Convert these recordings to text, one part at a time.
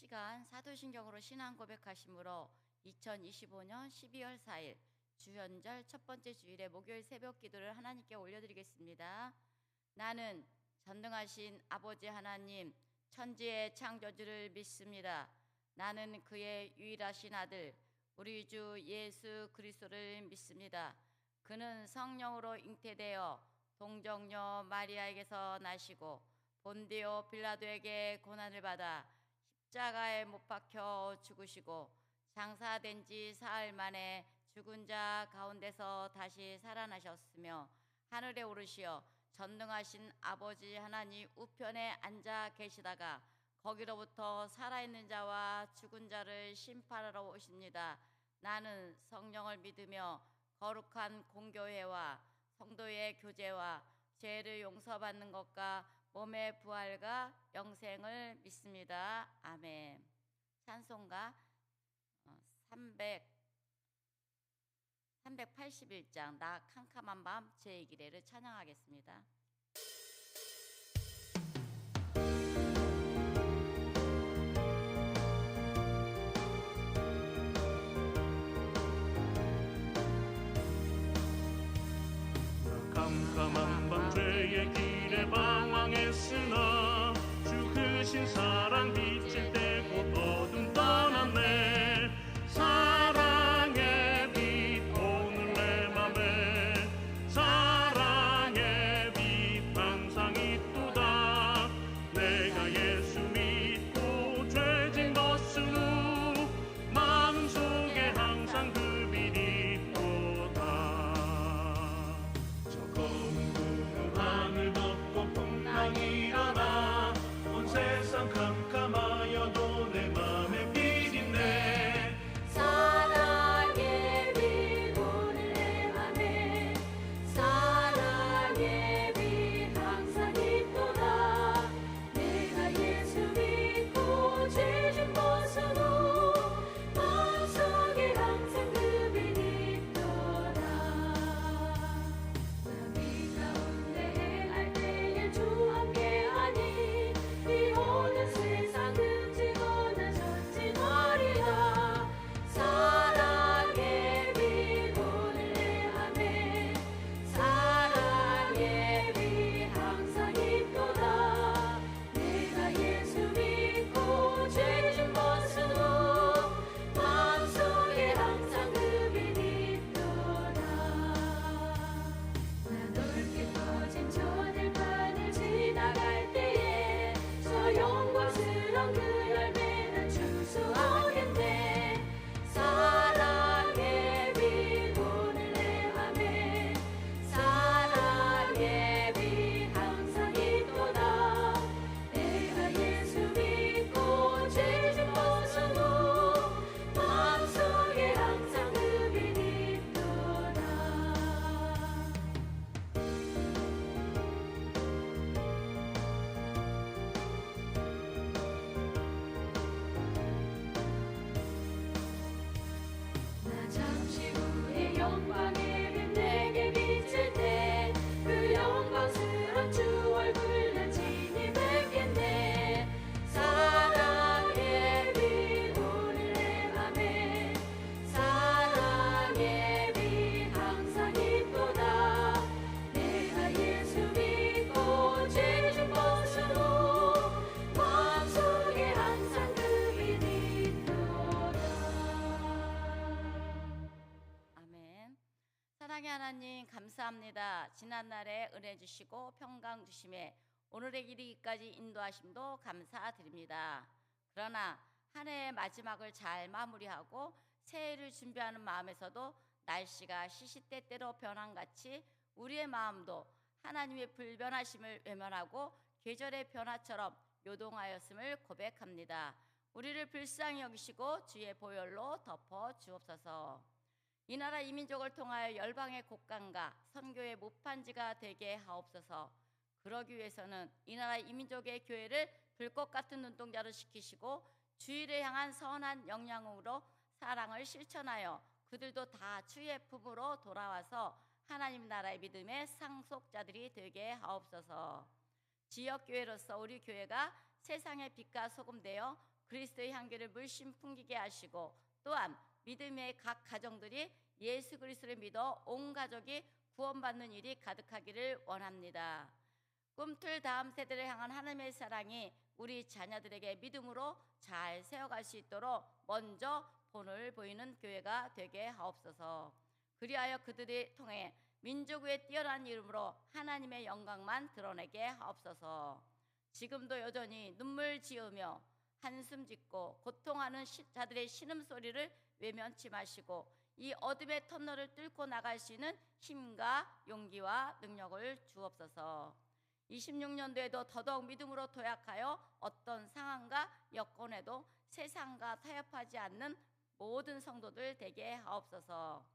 시간 사도신경으로 신앙 고백하심으로 2025년 12월 4일 주현절 첫 번째 주일의 목요일 새벽 기도를 하나님께 올려드리겠습니다. 나는 전능하신 아버지 하나님 천지의 창조주를 믿습니다. 나는 그의 유일하신 아들 우리 주 예수 그리스도를 믿습니다. 그는 성령으로 잉태되어 동정녀 마리아에게서 나시고 본디오 빌라도에게 고난을 받아 십자가에 못 박혀 죽으시고 장사된 지 사흘 만에 죽은 자 가운데서 다시 살아나셨으며 하늘에 오르시어 전능하신 아버지 하나님 우편에 앉아 계시다가 거기로부터 살아있는 자와 죽은 자를 심판하러 오십니다. 나는 성령을 믿으며 거룩한 공교회와 성도의 교제와 죄를 용서받는 것과 몸의 부활과 영생을 믿습니다. 아멘. 찬송가 381장 나 캄캄한 밤 제 기례를 찬양하겠습니다. 캄캄한 밤 죄의 길에 방황했으나 주 크신 사랑 빛을 떼고 어둠 떠났네. 사랑의 빛 오늘 내 맘에 사랑의 빛 항상 있도다. 내가 예수 믿고 죄진 벗은 후 마음속에 항상 그 빛이 있도다. 하늘 덮고 풍랑이 일어나 온 세상 캄캄하여도 내 맘에 빛 있네. 사랑의 빛 오늘 내 맘에 사랑의 빛 항상 있도다. 내가 예수 믿고 죄진 벗은 후 마음속에 항상 그 빛이 있도다. 나비 가운데 행할 때에 주 함께하니 이 모든 세상 흠지거나 전진하리라. 사랑의 빛 오늘 내 맘에 사랑의 빛 항상 있도다. 내가 예수 믿고 죄진 벗은 후 마음속에 항상 그 빛이 있도다. 나 넓게 퍼진 저 들판을 지나갈 때에 저 영광스러운 그 열매는 추수하겠네. 사랑의 빛 오늘 내 맘에 사랑의 빛 항상 있도다. 내가 예수 믿고 죄진 벗은 후 마음속에 항상 그 빛이 있도다. 나 잠시 후에 영광의 빛 내게 비칠 때 그 영광스런 주 얼굴 난 친히 뵙겠네. 사랑의 빛 오늘 내 맘에 사랑의 빛 항상 있도다. 내가 예수 믿고 죄진 벗은 후 마음속에 항상 그 빛이 있도다. 아멘. 사랑의 하나님 감사합니다. 지난날에 은혜 주시고 평강 주심에 오늘의 길이기까지 인도하심도 감사드립니다. 그러나 한 해의 마지막을 잘 마무리하고 새해를 준비하는 마음에서도 날씨가 시시때때로 변함같이 우리의 마음도 하나님의 불변하심을 외면하고 계절의 변화처럼 요동하였음을 고백합니다. 우리를 불쌍히 여기시고 주의 보혈로 덮어 주옵소서. 이 나라 이 민족을 통하여 열방의 곡간과 선교의 못판지가 되게 하옵소서. 그러기 위해서는 이 나라 이 민족의 교회를 불꽃 같은 눈동자로 시키시고 주의를 향한 선한 영향으로 사랑을 실천하여 그들도 다 주의 품으로 돌아와서 하나님 나라의 믿음의 상속자들이 되게 하옵소서. 지역교회로서 우리 교회가 세상의 빛과 소금 되어 그리스도의 향기를 물씬 풍기게 하시고 또한 믿음의 각 가정들이 예수 그리스도를 믿어 온 가족이 구원받는 일이 가득하기를 원합니다. 꿈틀 다음 세대를 향한 하나님의 사랑이 우리 자녀들에게 믿음으로 잘 세워갈 수 있도록 먼저 본을 보이는 교회가 되게 하옵소서. 그리하여 그들이 통해 민족 위에 뛰어난 이름으로 하나님의 영광만 드러내게 하옵소서. 지금도 여전히 눈물 지으며 한숨 짓고 고통하는 자들의 신음소리를 외면치 마시고 이 어둠의 터널을 뚫고 나갈 수 있는 힘과 용기와 능력을 주옵소서. 26년도에도 더더욱 믿음으로 도약하여 어떤 상황과 여건에도 세상과 타협하지 않는 모든 성도들 되게 하옵소서.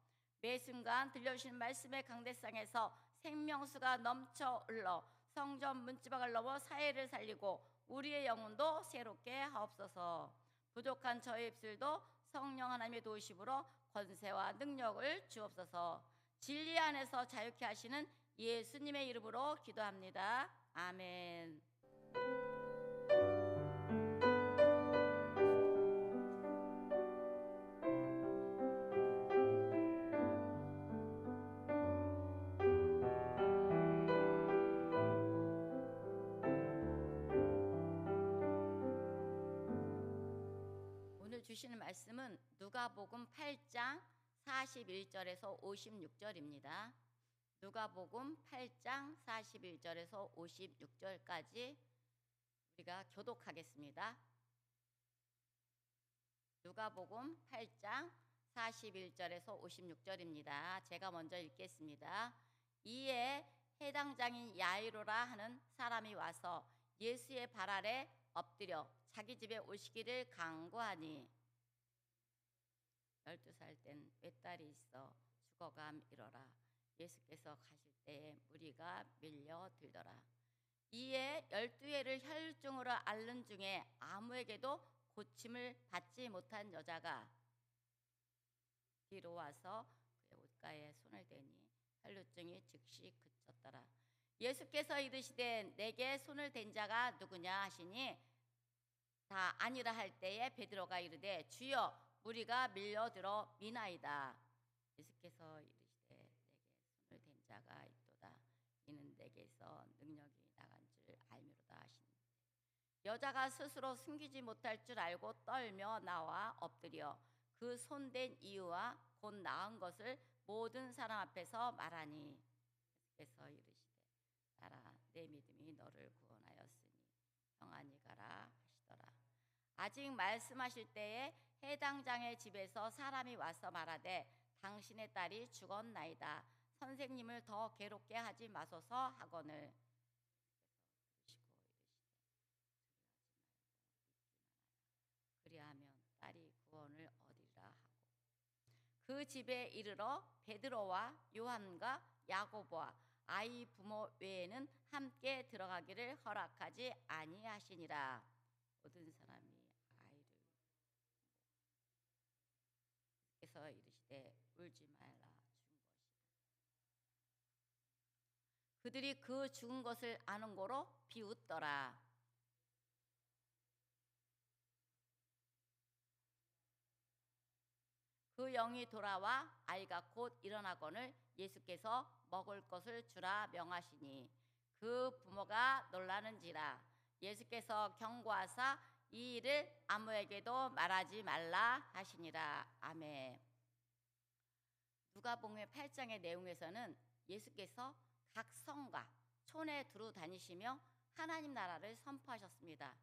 매 순간 들려주신 말씀의 강대상에서 생명수가 넘쳐 흘러 성전 문지방을 넘어 사회를 살리고 우리의 영혼도 새롭게 하옵소서. 부족한 저의 입술도 성령 하나님의 도우심으로 권세와 능력을 주옵소서. 진리 안에서 자유케 하시는 예수님의 이름으로 기도합니다. 아멘. 오늘 주시는 말씀은 누가복음 8장 41절에서 56절입니다. 누가복음 8장 41절에서 56절까지 우리가 교독하겠습니다. 누가복음 8장 41절에서 56절입니다. 제가 먼저 읽겠습니다. 이에 해당장인 야이로라 하는 사람이 와서 예수의 발 아래 엎드려 자기 집에 오시기를 간구하니 12살 된 외딸이 있어 죽어감 이러라. 예수께서 가실 때에 무리가 밀려들더라. 이에 12해를 혈증으로 앓는 중에 아무에게도 고침을 받지 못한 여자가 뒤로 와서 그의 옷가에 손을 대니 혈루증이 즉시 그쳤더라. 예수께서 이르시되 내게 손을 댄 자가 누구냐 하시니 다 아니라 할 때에 베드로가 이르되 주여 무리가 밀려들어 미나이다. 예수께서 이르시되 내게 손을 댄 자가 있도다. 이는 내게서 능력이 나간 줄 알미로다 하시니 여자가 스스로 숨기지 못할 줄 알고 떨며 나와 엎드려 그 손댄 이유와 곧 나은 것을 모든 사람 앞에서 말하니 예수께서 이르시되 따라 내 믿음이 너를 구원하였으니 평안히 가라 하시더라. 아직 말씀하실 때에 해당 장의 집에서 사람이 와서 말하되 당신의 딸이 죽었나이다. 선생님을 더 괴롭게 하지 마소서 하거늘 그리하면 딸이 구원을 얻으리라 하고 그 집에 이르러 베드로와 요한과 야고보와 아이 부모 외에는 함께 들어가기를 허락하지 아니하시니라. 모든 사람이 아이를 그래서 이르시되 울지 말라 죽은 것이다. 그들이 그 죽은 것을 아는 고로 비웃더라. 그 영이 돌아와 아이가 곧 일어나거늘 예수께서 먹을 것을 주라 명하시니 그 부모가 놀라는지라. 예수께서 경고하사 이 일을 아무에게도 말하지 말라 하시니라. 아멘. 누가복음 8장의 내용에서는 예수께서 각 성과 촌에 두루 다니시며 하나님 나라를 선포하셨습니다.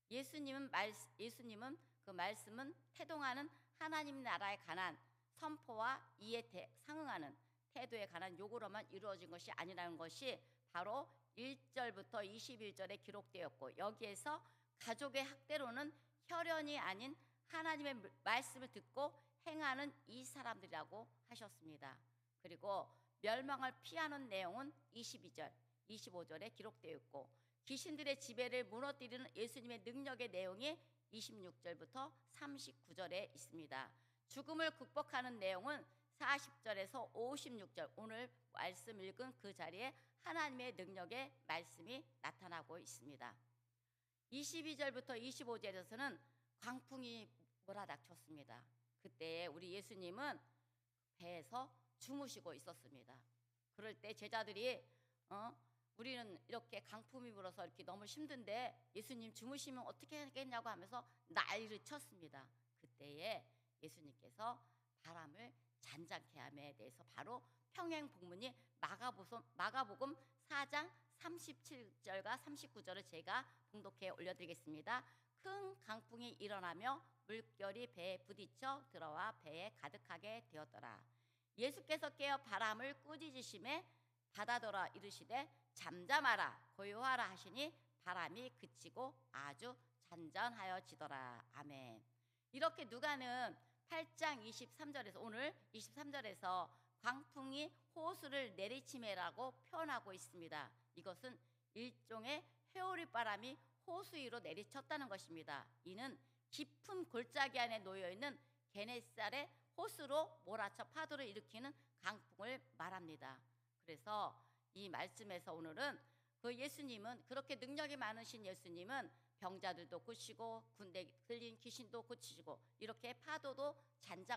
예수님은 그 말씀은 태동하는 하나님 나라에 관한 선포와 이에 상응하는 태도에 관한 요구로만 이루어진 것이 아니라는 것이 바로 1절부터 21절에 기록되었고 여기에서 가족의 학대로는 혈연이 아닌 하나님의 말씀을 듣고 행하는 이 사람들이라고 하셨습니다. 그리고 멸망을 피하는 내용은 22절, 25절에 기록되어 있고 귀신들의 지배를 무너뜨리는 예수님의 능력의 내용이 26절부터 39절에 있습니다. 죽음을 극복하는 내용은 40절에서 56절 오늘 말씀 읽은 그 자리에 하나님의 능력의 말씀이 나타나고 있습니다. 22절부터 25절에서는 광풍이 몰아닥쳤습니다. 그때 우리 예수님은 배에서 주무시고 있었습니다. 그럴 때 제자들이 우리는 이렇게 강풍이 불어서 이렇게 너무 힘든데 예수님 주무시면 어떻게 하겠냐고 하면서 난리를 쳤습니다. 그때에 예수님께서 바람을 잔잔케 함에 대해서 바로 평행 복문이 마가복음 4장 37절과 39절을 제가 봉독해 올려드리겠습니다. 큰 강풍이 일어나며 물결이 배에 부딪혀 들어와 배에 가득하게 되었더라. 예수께서 깨어 바람을 꾸짖으심에 바다더라 이르시되 잠잠하라 고요하라 하시니 바람이 그치고 아주 잔잔하여지더라. 아멘. 이렇게 누가는 8장 23절에서 오늘 23절에서 광풍이 호수를 내리치매라고 표현하고 있습니다. 이것은 일종의 회오리 바람이 호수 위로 내리쳤다는 것입니다. 이는 깊은 골짜기 안에 놓여있는 게네사렛 호수로 몰아쳐 파도를 일으키는 강풍을 말합니다. 그래서 이 말씀에서 오늘은 그 예수님은 그렇게 능력이 많으신 예수님은 병자들도 고치고 군대 들린 귀신도 고치시고 이렇게 파도도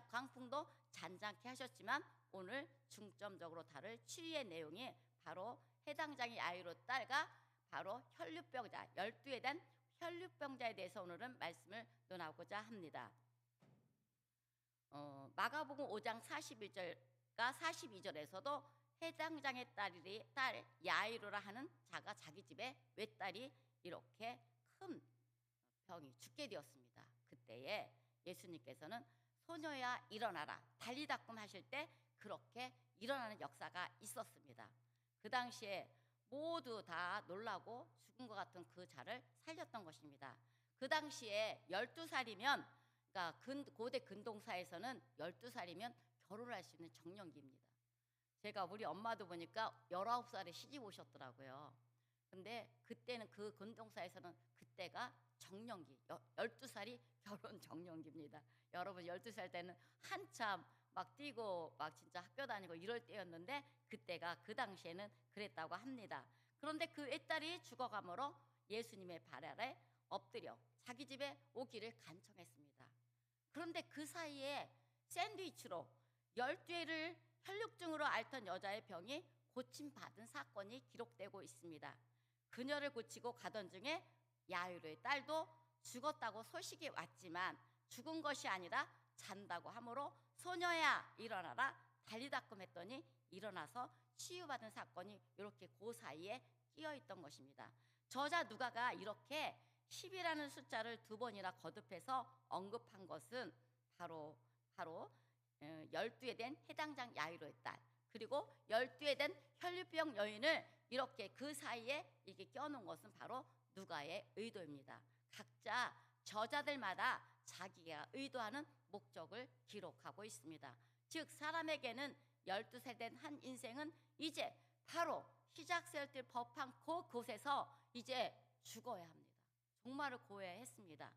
강풍도 잔잔케 하셨지만 오늘 중점적으로 다룰 치유의 내용이 바로 해당장의 아이로 딸과 바로 혈류병자 12에 대한 혈류병자에 대해서 오늘은 말씀을 논하고자 합니다. 마가복음 5장 41절과 42절에서도 해당장의 딸 야이로라 하는 자가 자기 집에 외딸이 이렇게 큰 병이 죽게 되었습니다. 그때에 예수님께서는 소녀야 일어나라 달리다끔 하실 때 그렇게 일어나는 역사가 있었습니다. 그 당시에 모두 다 놀라고 죽은 것 같은 그 자를 살렸던 것입니다. 그 당시에 12살이면 그러니까 고대 근동사에서는 12살이면 결혼할 수 있는 정년기입니다. 제가 우리 엄마도 보니까 19살에 시집 오셨더라고요. 근데 그때는 그 근동사에서는 그때가 정년기 12살이 결혼 정년기입니다. 여러분 12살 때는 한참 막 뛰고 막 진짜 학교 다니고 이럴 때였는데 그때가 그 당시에는 그랬다고 합니다. 그런데 그 외딸이 죽어가므로 예수님의 발 아래 엎드려 자기 집에 오기를 간청했습니다. 그런데 그 사이에 샌드위치로 12회를 혈육증으로 앓던 여자의 병이 고침받은 사건이 기록되고 있습니다. 그녀를 고치고 가던 중에 야이로의 딸도 죽었다고 소식이 왔지만 죽은 것이 아니라 잔다고 하므로 소녀야 일어나라 달리다끔 했더니 일어나서 치유받은 사건이 이렇게 그 사이에 끼어 있던 것입니다. 저자 누가가 이렇게 10이라는 숫자를 2번이나 거듭해서 언급한 것은 바로 12에 된 해당장 야이로의 딸 그리고 12에 된 혈류병 여인을 이렇게 그 사이에 이렇게 껴놓은 것은 바로 누가의 의도입니다. 각자 저자들마다 자기가 의도하는 목적을 기록하고 있습니다. 즉 사람에게는 12살 된 한 인생은 이제 바로 시작세울 법한 그곳에서 이제 죽어야 합니다. 종말을 고해했습니다.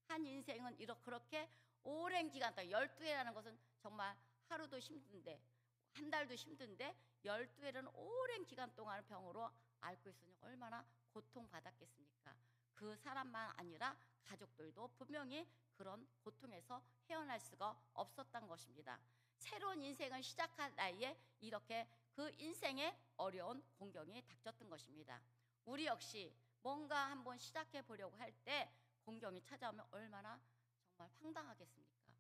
한 인생은 그렇게 오랜 기간 동안 12회라는 것은 정말 하루도 힘든데 한 달도 힘든데 12회라는 오랜 기간 동안 병으로 앓고 있으니 얼마나 고통받았겠습니까? 그 사람만 아니라 가족들도 분명히 그런 고통에서 헤어날 수가 없었던 것입니다. 새로운 인생을 시작할 나이에 이렇게 그 인생에 어려운 공경이 닥쳤던 것입니다. 우리 역시 뭔가 한번 시작해 보려고 할 때 공경이 찾아오면 얼마나 정말 황당하겠습니까?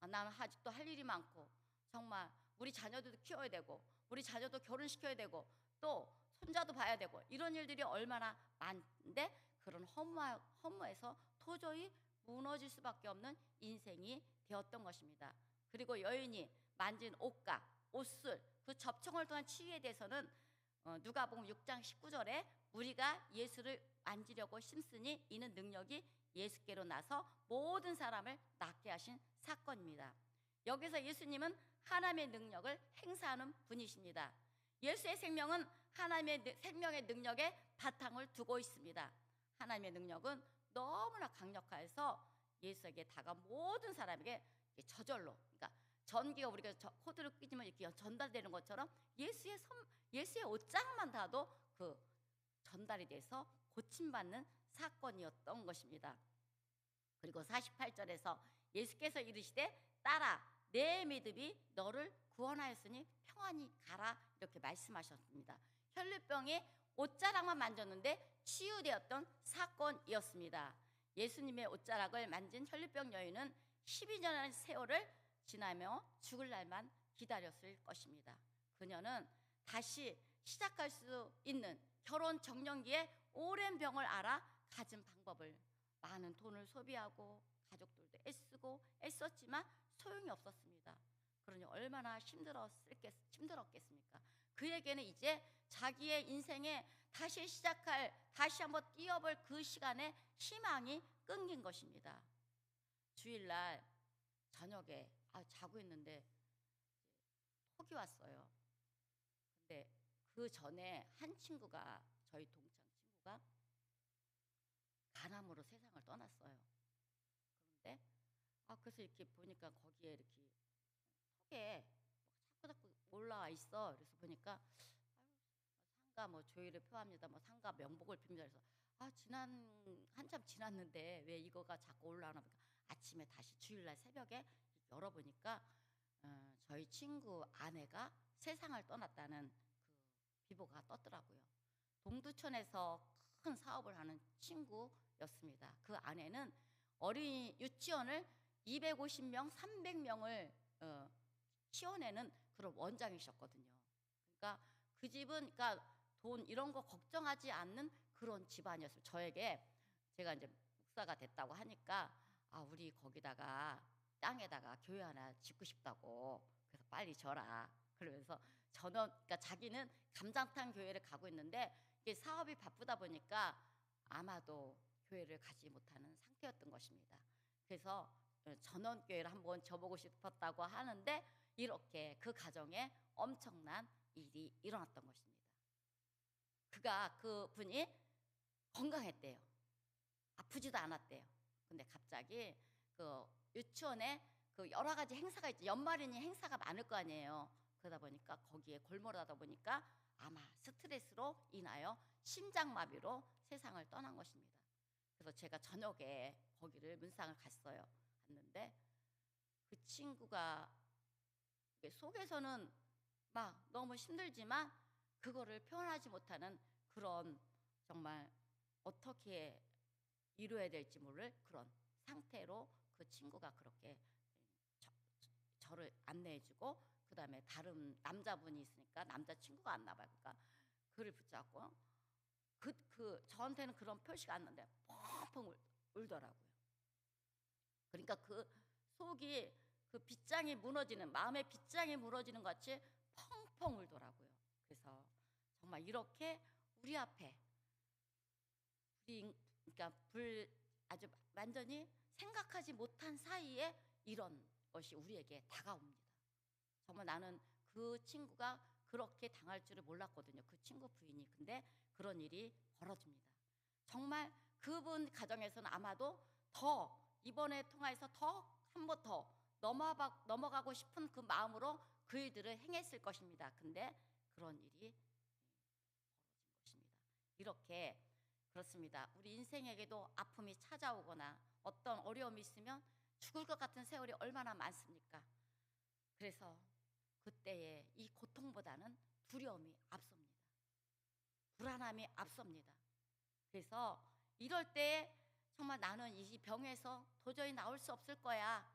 나는 아직도 할 일이 많고 정말 우리 자녀들도 키워야 되고 우리 자녀도 결혼시켜야 되고 또 손자도 봐야 되고 이런 일들이 얼마나 많은데 그런 허무해서 도저히 무너질 수밖에 없는 인생이 되었던 것입니다. 그리고 여인이 만진 옷과 옷술 그 접촉을 통한 치유에 대해서는 누가복음 6장 19절에 우리가 예수를 만지려고 심쓰니 이는 능력이 예수께로 나서 모든 사람을 낫게 하신 사건입니다. 여기서 예수님은 하나님의 능력을 행사하는 분이십니다. 예수의 생명은 하나님의 생명의 능력에 바탕을 두고 있습니다. 하나님의 능력은 너무나 강력해서 예수에게 다가온 모든 사람에게 저절로 그러니까 전기가 우리가 코드를 끼지면 이렇게 전달되는 것처럼 예수의 옷장만 닿아도 그 전달이 돼서 고침받는 사건이었던 것입니다. 그리고 48절에서 예수께서 이르시되 딸아 내 믿음이 너를 구원하였으니 평안히 가라 이렇게 말씀하셨습니다. 혈류병이 옷자락만 만졌는데 치유되었던 사건이었습니다. 예수님의 옷자락을 만진 혈류병 여인은 12년의 세월을 지나며 죽을 날만 기다렸을 것입니다. 그녀는 다시 시작할 수 있는 결혼 정년기에 오랜 병을 알아 가진 방법을 많은 돈을 소비하고 가족들도 애쓰고 애썼지만 소용이 없었습니다. 그러니 얼마나 힘들었겠습니까? 그에게는 이제 자기의 인생에 다시 시작할, 다시 한번 뛰어볼 그 시간에 희망이 끊긴 것입니다. 주일날 저녁에 자고 있는데 톡이 왔어요. 근데 그 전에 한 친구가, 저희 동창 친구가 간암으로 세상을 떠났어요. 그런데 그래서 이렇게 보니까 거기에 이렇게 톡에 자꾸 올라와 있어. 그래서 보니까 상가 뭐 조의를 표합니다. 뭐 상가 명복을 빕니다. 그래서 한참 지났는데 왜 이거가 자꾸 올라오나 보니까 아침에 다시 주일날 새벽에 열어보니까 저희 친구 아내가 세상을 떠났다는 그 비보가 떴더라고요. 동두천에서 큰 사업을 하는 친구였습니다. 그 아내는 어린이 유치원을 250명, 300명을 키워내는 그런 원장이셨거든요. 그러니까 그 집은 돈 이런 거 걱정하지 않는 그런 집안이었어요. 저에게 제가 이제 목사가 됐다고 하니까 우리 거기다가 땅에다가 교회 하나 짓고 싶다고, 그래서 빨리 져라. 그러면서 그러니까 자기는 감장탕 교회를 가고 있는데 이게 사업이 바쁘다 보니까 아마도 교회를 가지 못하는 상태였던 것입니다. 그래서 전원교회를 한번 져보고 싶었다고 하는데 이렇게 그 가정에 엄청난 일이 일어났던 것입니다. 그분이 건강했대요. 아프지도 않았대요. 근데 갑자기 그 유치원에 그 여러 가지 행사가 있죠. 연말이니 행사가 많을 거 아니에요. 그러다 보니까 거기에 골몰하다 보니까 아마 스트레스로 인하여 심장마비로 세상을 떠난 것입니다. 그래서 제가 저녁에 거기를 문상을 갔어요. 갔는데 그 친구가 속에서는 막 너무 힘들지만 그거를 표현하지 못하는 그런, 정말 어떻게 이루어야 될지 모를 그런 상태로 그 친구가 그렇게 저를 안내해주고, 그 다음에 다른 남자분이 있으니까 남자친구가 왔나 봐요. 그러니까 그를 붙잡고 저한테는 그런 표시가 안 나는데 펑펑 울더라고요. 그러니까 그 속이 그 빗장이 무너지는, 마음의 빗장이 무너지는 것 같이 펑펑 울더라고요. 그래서 정말 이렇게 우리 앞에 그러니까 아주 완전히 생각하지 못한 사이에 이런 것이 우리에게 다가옵니다. 정말 나는 그 친구가 그렇게 당할 줄을 몰랐거든요. 그 친구 부인이. 근데 그런 일이 벌어집니다. 정말 그분 가정에서는 아마도 더 이번에 통화해서 더 한 번 더 넘어가고 싶은 그 마음으로 그 일들을 행했을 것입니다. 근데 그런 일이 벌어진 것입니다. 이렇게 그렇습니다. 우리 인생에게도 아픔이 찾아오거나 어떤 어려움이 있으면 죽을 것 같은 세월이 얼마나 많습니까? 그래서 그때에 이 고통보다는 두려움이 앞섭니다. 불안함이 앞섭니다. 그래서 이럴 때 정말 나는 이 병에서 도저히 나올 수 없을 거야,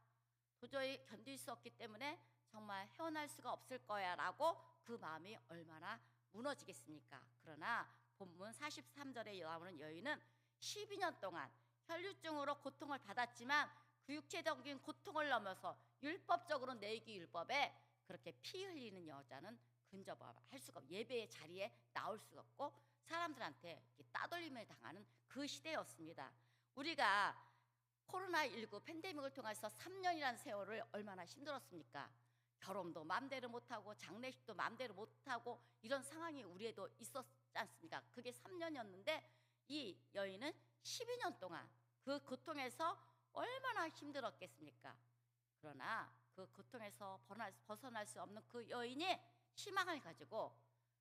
도저히 견딜 수 없기 때문에 정말 헤어날 수가 없을 거야 라고 그 마음이 얼마나 무너지겠습니까? 그러나 본문 43절에 나오는 여인은 12년 동안 혈류증으로 고통을 받았지만 그 육체적인 고통을 넘어서 율법적으로 내기 율법에 그렇게 피 흘리는 여자는 근접할 수가 없고 예배의 자리에 나올 수가 없고 사람들한테 따돌림을 당하는 그 시대였습니다. 우리가 코로나19 팬데믹을 통해서 3년이라는 세월을 얼마나 힘들었습니까? 결혼도 마음대로 못하고 장례식도 마음대로 못하고 이런 상황이 우리에도 있었지 않습니까? 그게 3년이었는데 이 여인은 12년 동안 그 고통에서 얼마나 힘들었겠습니까? 그러나 그 고통에서 벗어날 수 없는 그 여인이 희망을 가지고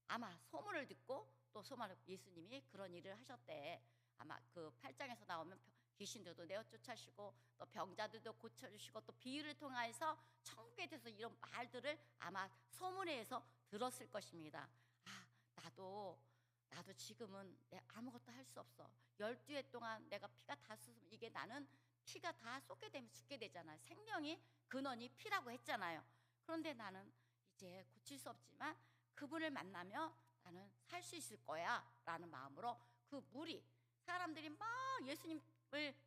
아마 소문을 듣고 또 예수님이 그런 일을 하셨대. 아마 그 8장에서 나오면 귀신들도 내어 쫓아시고 또 병자들도 고쳐주시고 또 비유를 통해서 천국에 대해서 이런 말들을 아마 소문에 의해서 들었을 것입니다. 아, 나도 지금은 아무것도 할 수 없어. 12해 동안 내가 피가 다 쏟으면 이게 나는 피가 다 쏟게 되면 죽게 되잖아요. 생명이 근원이 피라고 했잖아요. 그런데 나는 이제 고칠 수 없지만 그분을 만나면 나는 살 수 있을 거야 라는 마음으로 그 무리 사람들이 막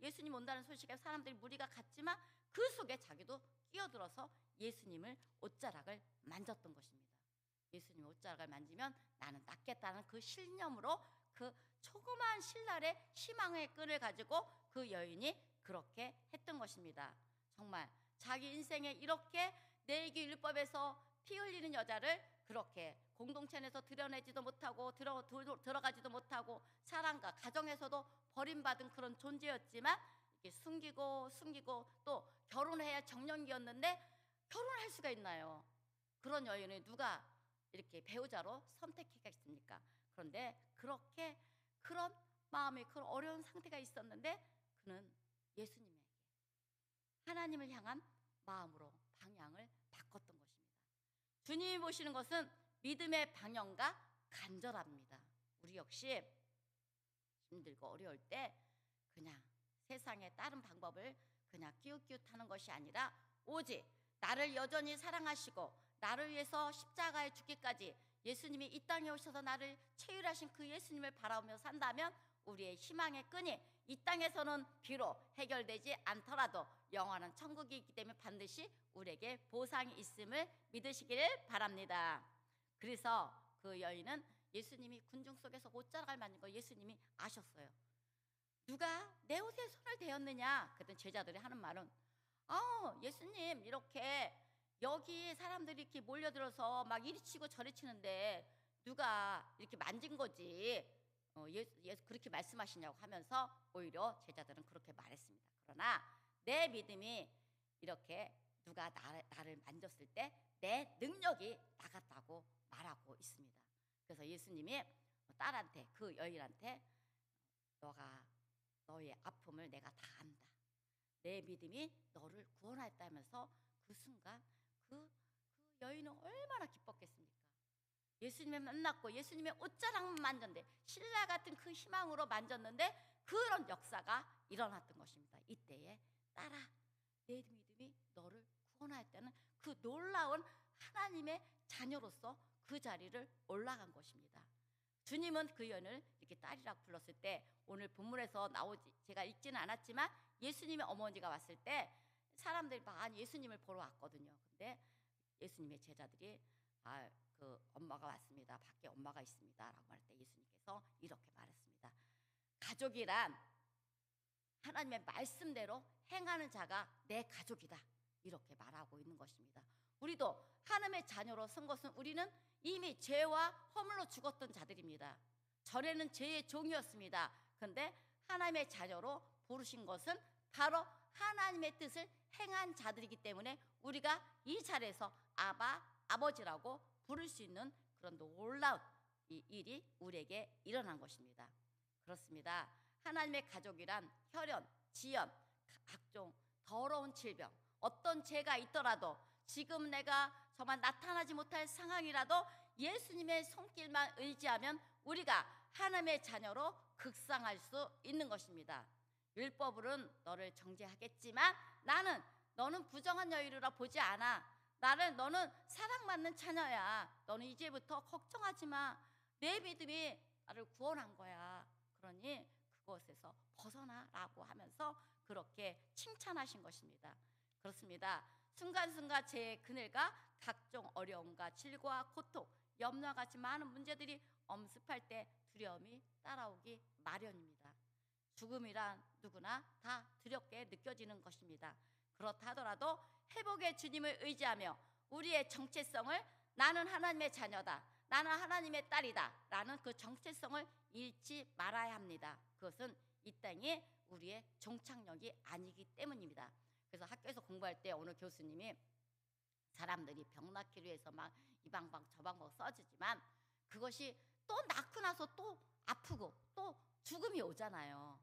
예수님 온다는 소식에 사람들이 무리가 갔지만 그 속에 자기도 끼어들어서 예수님을 옷자락을 만졌던 것입니다. 예수님 옷자락을 만지면 나는 낫겠다는 그 신념으로 그 조그만 신랄의 희망의 끈을 가지고 그 여인이 그렇게 했던 것입니다. 정말 자기 인생에 이렇게 내기 율법에서 피 흘리는 여자를 그렇게 공동체 내에서 드러내지도 못하고 들어가지도 못하고 사랑과 가정에서도 버림받은 그런 존재였지만 이렇게 숨기고 또 결혼해야 정년기였는데 결혼할 수가 있나요? 그런 여인을 누가 이렇게 배우자로 선택했겠습니까? 그런데 그렇게 그런 마음이 그런 어려운 상태가 있었는데 그는 예수님에게 하나님을 향한 마음으로 방향을 바꿨던 것입니다. 주님이 보시는 것은 믿음의 방향과 간절합니다. 우리 역시 힘들고 어려울 때 그냥 세상의 다른 방법을 그냥 끼웃끼웃하는 것이 아니라 오직 나를 여전히 사랑하시고 나를 위해서 십자가에 죽기까지 예수님이 이 땅에 오셔서 나를 체휼하신 그 예수님을 바라보며 산다면 우리의 희망의 끈이 이 땅에서는 비록 해결되지 않더라도 영원한 천국이 있기 때문에 반드시 우리에게 보상이 있음을 믿으시기를 바랍니다. 그래서 그 여인은 예수님이 군중 속에서 옷자락을 만진 거 예수님이 아셨어요. 누가 내 옷에 손을 대었느냐? 그랬더니 제자들이 하는 말은 예수님 이렇게 여기 사람들이 이렇게 몰려들어서 막 이리 치고 저리 치는데 누가 이렇게 만진 거지 예수 그렇게 말씀하시냐고 하면서 오히려 제자들은 그렇게 말했습니다. 그러나 내 믿음이 이렇게 누가 나를 만졌을 때 내 능력이 나갔다고 말하고 있습니다. 그래서 예수님이 딸한테 그 여인한테 너의 아픔을 내가 다 안다. 내 믿음이 너를 구원하였다면서 그 순간 그 여인은 얼마나 기뻤겠습니까? 예수님을 만났고 예수님의 옷자락만 만졌는데 신라 같은 그 희망으로 만졌는데 그런 역사가 일어났던 것입니다. 이때에 딸아 내 믿음이 너를 구원하였다는 그 놀라운 하나님의 자녀로서 그 자리를 올라간 것입니다. 주님은 그 여인을 이렇게 딸이라고 불렀을 때 오늘 본문에서 나오지 제가 읽지는 않았지만 예수님의 어머니가 왔을 때 사람들이 많이 예수님을 보러 왔거든요. 근데 예수님의 제자들이 그 엄마가 왔습니다. 밖에 엄마가 있습니다. 라고 할 때 예수님께서 이렇게 말했습니다. 가족이란 하나님의 말씀대로 행하는 자가 내 가족이다. 이렇게 말하고 있는 것입니다. 우리도 하나님의 자녀로 쓴 것은 우리는 이미 죄와 허물로 죽었던 자들입니다. 전에는 죄의 종이었습니다. 그런데 하나님의 자녀로 부르신 것은 바로 하나님의 뜻을 행한 자들이기 때문에 우리가 이 자리에서 아버지라고 부를 수 있는 그런 놀라운 이 일이 우리에게 일어난 것입니다. 그렇습니다. 하나님의 가족이란 혈연, 지연, 각종 더러운 질병, 어떤 죄가 있더라도 지금 내가 정말 나타나지 못할 상황이라도 예수님의 손길만 의지하면 우리가 하나님의 자녀로 극상할 수 있는 것입니다. 율법으로는 너를 정죄하겠지만 너는 부정한 여인이라 보지 않아. 너는 사랑받는 자녀야. 너는 이제부터 걱정하지 마. 내 믿음이 나를 구원한 거야. 그러니 그것에서 벗어나라고 하면서 그렇게 칭찬하신 것입니다. 그렇습니다. 순간순간 죄의 그늘과 각종 어려움과 질과 고통, 염려와 같이 많은 문제들이 엄습할 때 두려움이 따라오기 마련입니다. 죽음이란 누구나 다 두렵게 느껴지는 것입니다. 그렇다 하더라도 회복의 주님을 의지하며 우리의 정체성을 나는 하나님의 자녀다, 나는 하나님의 딸이다 라는 그 정체성을 잃지 말아야 합니다. 그것은 이 땅에 우리의 종착역이 아니기 때문입니다. 그래서 학교에서 공부할 때 오늘 교수님이 사람들이 병 낫기를 위해서 막 이 방법 저 방법 써주지만 그것이 또 낳고 나서 또 아프고 또 죽음이 오잖아요.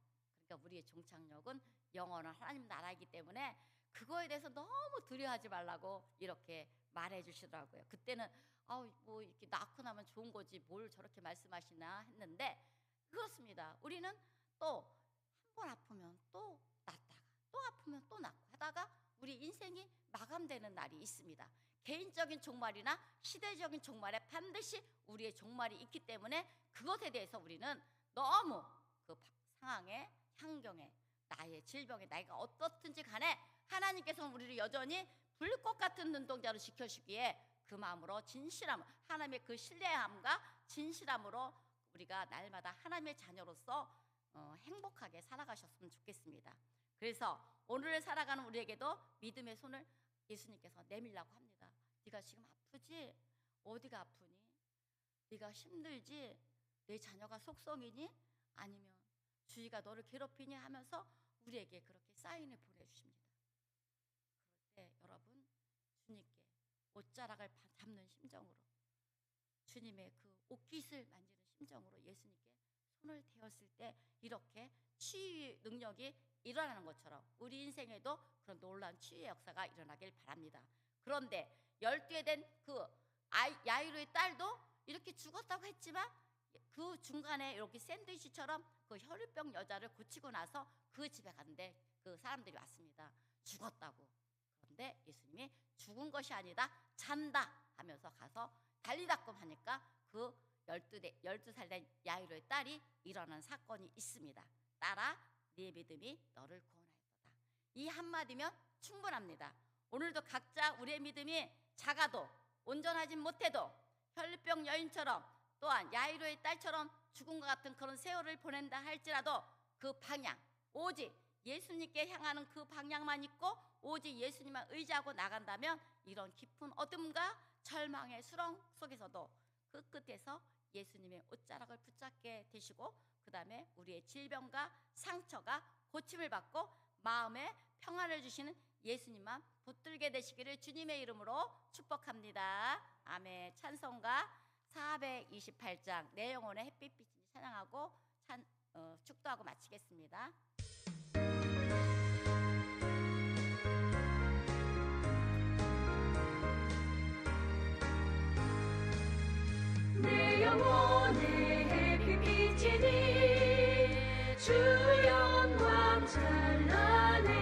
그러니까 우리의 종착역은 영원한 하나님 나라이기 때문에 그거에 대해서 너무 두려워하지 말라고 이렇게 말해 주시더라고요. 그때는 뭐 이렇게 낳고 나면 좋은 거지 뭘 저렇게 말씀하시나 했는데, 그렇습니다. 우리는 또 한 번 아프면 또 낫다가 또 아프면 또 낫고 하다가 우리 인생이 마감되는 날이 있습니다. 개인적인 종말이나 시대적인 종말에 반드시 우리의 종말이 있기 때문에 그것에 대해서 우리는 너무 그 상황에, 환경에, 나의 질병에, 나이가 어떻든지 간에 하나님께서는 우리를 여전히 불꽃 같은 눈동자로 지켜주시기에 그 마음으로 진실함, 하나님의 그 신뢰함과 진실함으로 우리가 날마다 하나님의 자녀로서 행복하게 살아가셨으면 좋겠습니다. 그래서 오늘을 살아가는 우리에게도 믿음의 손을 예수님께서 내밀라고 합니다. 네가 지금 아프지? 어디가 아프니? 네가 힘들지? 내 자녀가 속성이니? 아니면 주위가 너를 괴롭히니? 하면서 우리에게 그렇게 사인을 보내주십니다. 그럴 때 여러분, 주님께 옷자락을 잡는 심정으로, 주님의 그 옷깃을 만지는 심정으로 예수님께 손을 대었을 때 이렇게 치유 능력이 일어나는 것처럼 우리 인생에도 그런 놀라운 치유의 역사가 일어나길 바랍니다. 그런데 12에 된 그 야이로의 딸도 이렇게 죽었다고 했지만 그 중간에 이렇게 샌드위치처럼 그 혈류병 여자를 고치고 나서 그 집에 갔는데 그 사람들이 왔습니다. 죽었다고. 그런데 예수님이 죽은 것이 아니다, 잔다 하면서 가서 달리다끔 하니까 그 12살 된 야이로의 딸이 일어난 사건이 있습니다. 딸아, 네 믿음이 너를 구원하였다. 이 한마디면 충분합니다. 오늘도 각자 우리의 믿음이 작아도 온전하진 못해도 혈류병 여인처럼 또한 야이로의 딸처럼 죽음과 같은 그런 세월을 보낸다 할지라도 그 방향, 오직 예수님께 향하는 그 방향만 있고 오직 예수님만 의지하고 나간다면 이런 깊은 어둠과 절망의 수렁 속에서도 그 끝에서 예수님의 옷자락을 붙잡게 되시고 그 다음에 우리의 질병과 상처가 고침을 받고 마음에 평안을 주시는 예수님만 붙들게 되시기를 주님의 이름으로 축복합니다. 아멘. 찬송가 428장 내 영혼의 햇빛빛이 찬양하고 축도하고 마치겠습니다. 내 영혼의 햇빛이니 주 영광 찬란해.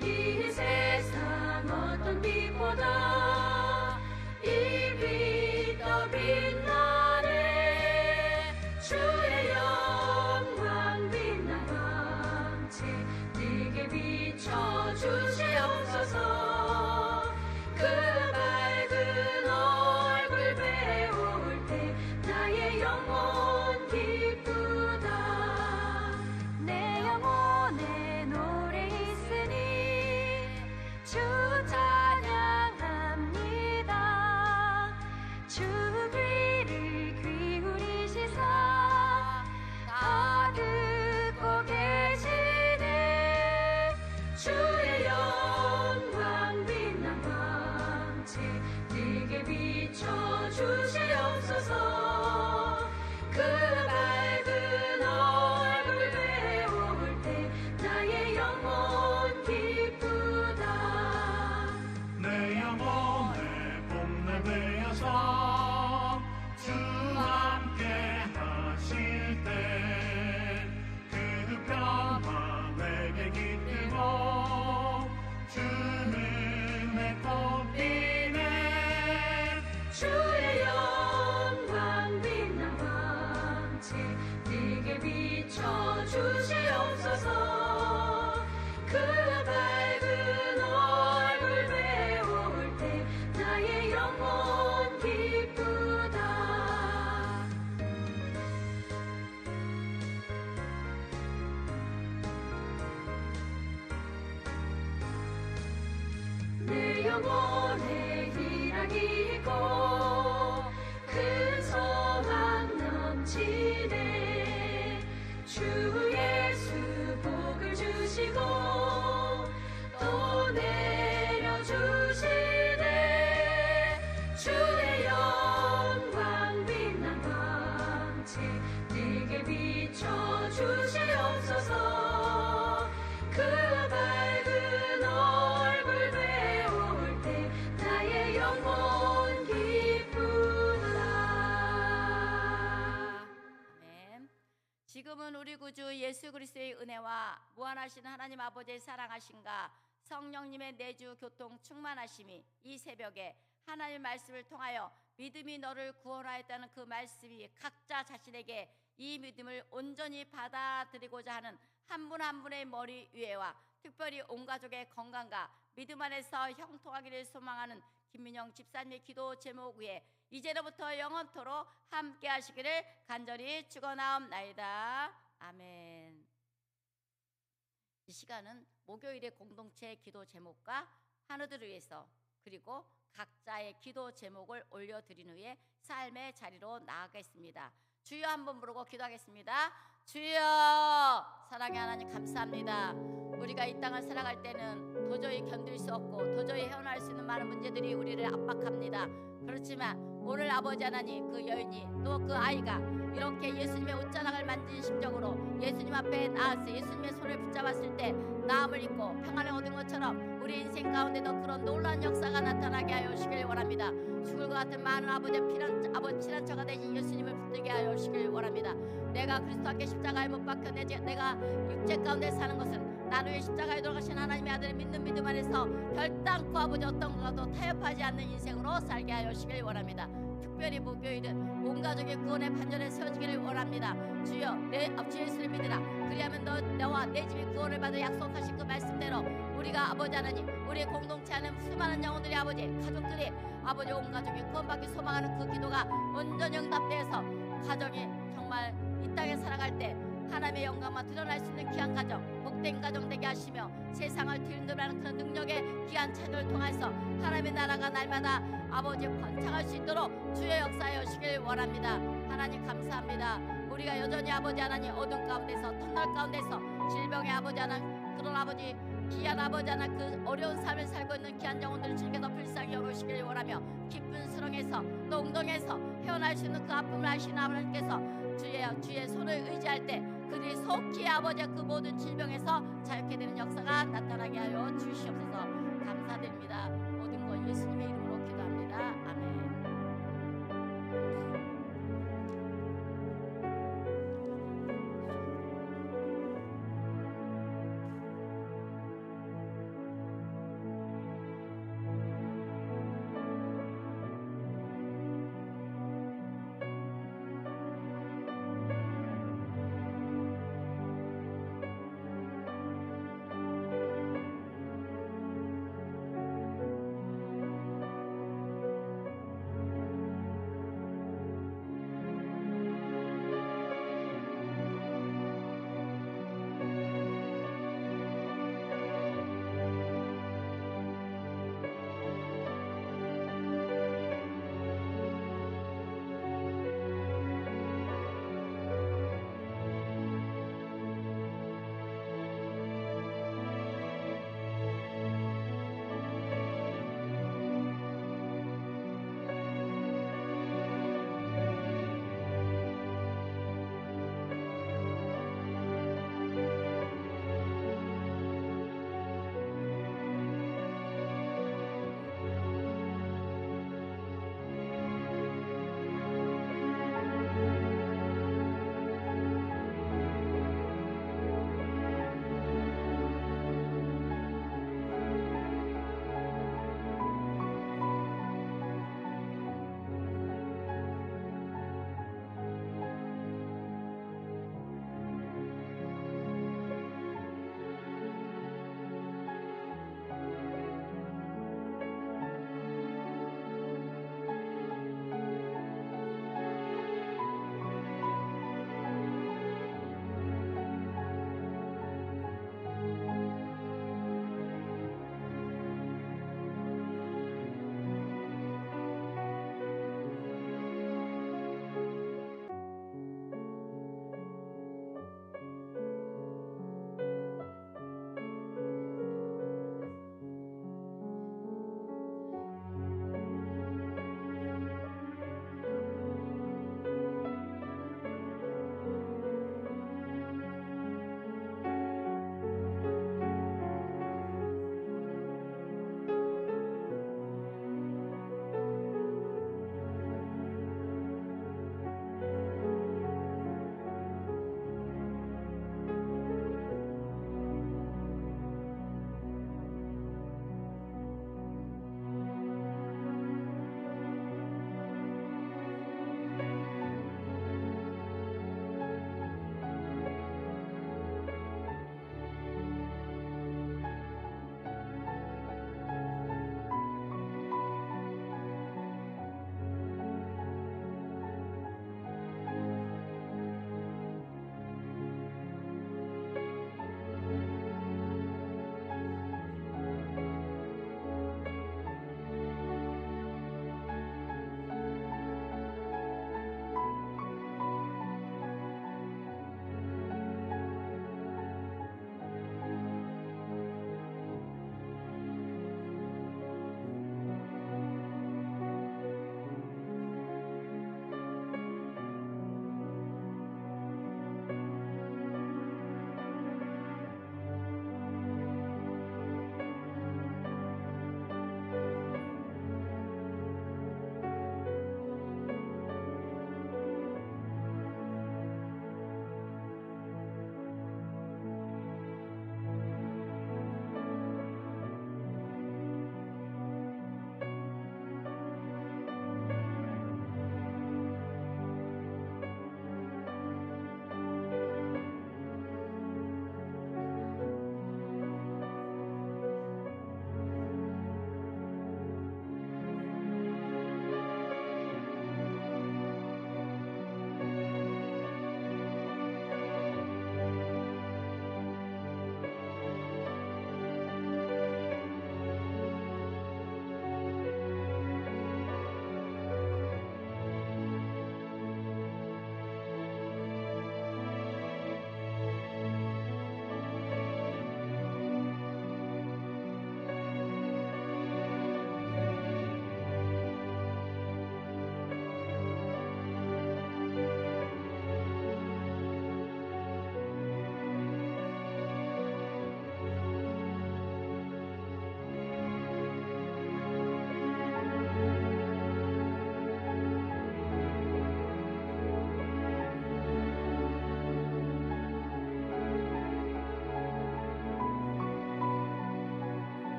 이 세상 어떤 빛보다 이 빛 더 빛나네. 주의 영광 빛난 광채 내게 비춰주시옵소서. 그 밝은 얼굴 배울 때 나의 영혼 기쁘다. 내 영혼에 노래 있으니 주 찬양합니다. 주 귀를 기울이시사 다 듣고 계시네. 주의 영광 빛난 광채 내게 비춰주시옵소서. 그 밝은 얼굴 배울 때 나의 영혼 기쁘다. 내 영혼의 봄날 되어서 주 함께 하실 때 그 평화 내게 깃들고 주 은혜 꽃비네. 주의 영광 빛난 광채 내게 비춰주시옵소서. 그 밝은 얼굴 배울 때 나의 영혼 기쁘다. 내 영혼에 희락이 있고 큰 소망 넘치네. 주 예수 복을 주시고 또 내려주시네. 주의 영광 빛난 광채 내게 비춰주시옵소서. 지금은 우리 구주 예수 그리스도의 은혜와 무한하신 하나님 아버지의 사랑하심과 성령님의 내주 교통 충만하심이 이 새벽에 하나님의 말씀을 통하여 믿음이 너를 구원하였다는 그 말씀이 각자 자신에게 이 믿음을 온전히 받아들이고자 하는 한 분 한 분의 머리 위에와 특별히 온 가족의 건강과 믿음 안에서 형통하기를 소망하는 김민영 집사님의 기도 제목 위에 이제로부터 영원토록 함께 하시기를 간절히 축원하옵나이다. 아멘. 이 시간은 목요일의 공동체 기도 제목과 환우들을 위해서 그리고 각자의 기도 제목을 올려드린 후에 삶의 자리로 나아가겠습니다. 주여 한번 부르고 기도하겠습니다. 주여, 사랑의 하나님 감사합니다. 우리가 이 땅을 살아갈 때는 도저히 견딜 수 없고 도저히 헤어날 수 있는 많은 문제들이 우리를 압박합니다. 그렇지만 오늘 아버지 하나님 그 여인이 또 그 아이가 이렇게 예수님의 옷자락을 만진 심정으로 예수님 앞에 나아서 예수님의 손을 붙잡았을 때 나음을 입고 평안을 얻은 것처럼 우리 인생 가운데도 그런 놀라운 역사가 나타나게 하여 주시길 원합니다. 죽을 것 같은 많은 아버지의 피난처가 되신 예수님을 붙들게 하여 주시길 원합니다. 내가 그리스도 함께 십자가에 못 박혀 내가 육체 가운데 사는 것은 나를 위해 십자가에 돌아가신 하나님의 아들을 믿는 믿음 안에서 결단코 아버지 어떤 것도 타협하지 않는 인생으로 살게 하여 주시길 원합니다. 특별히 목요일은 온 가족의 구원의 판전에 세워지기를 원합니다. 주여, 내 주 예수를 믿으라. 그리하면 너와 내 집이 구원을 받을 약속하신 그 말씀대로 우리가 아버지 하나님 우리의 공동체 안에 수많은 영혼들이 아버지 가족들이 아버지 온 가족이 구원받기 소망하는 그 기도가 온전히 응답되어서 가정이 정말 이 땅에 살아갈 때 하나님의 영광만 드러날 수 있는 귀한 가정, 복된 가정 되게 하시며 세상을 뒤흔들라는 그런 능력의 귀한 찬양을 통해서 하나님의 나라가 날마다 아버지 번창할 수 있도록 주의 역사에 오시길 원합니다. 하나님 감사합니다. 우리가 여전히 아버지 하나님 어둠 가운데서 터널 가운데서 질병의 아버지 하나님 그런 아버지 귀한 아버지 하나님 그 어려운 삶을 살고 있는 귀한 영혼들을 주님께서 불쌍히 여기시길 원하며 깊은 수렁에서 또 웅덩이에서 헤어날 수 있는 그 아픔을 아시는 하나님께서 주의 손을 의지할 때 그들이 속히 아버지의 그 모든 질병에서 자유케 되는 역사가 나타나게 하여 주시옵소서. 감사드립니다.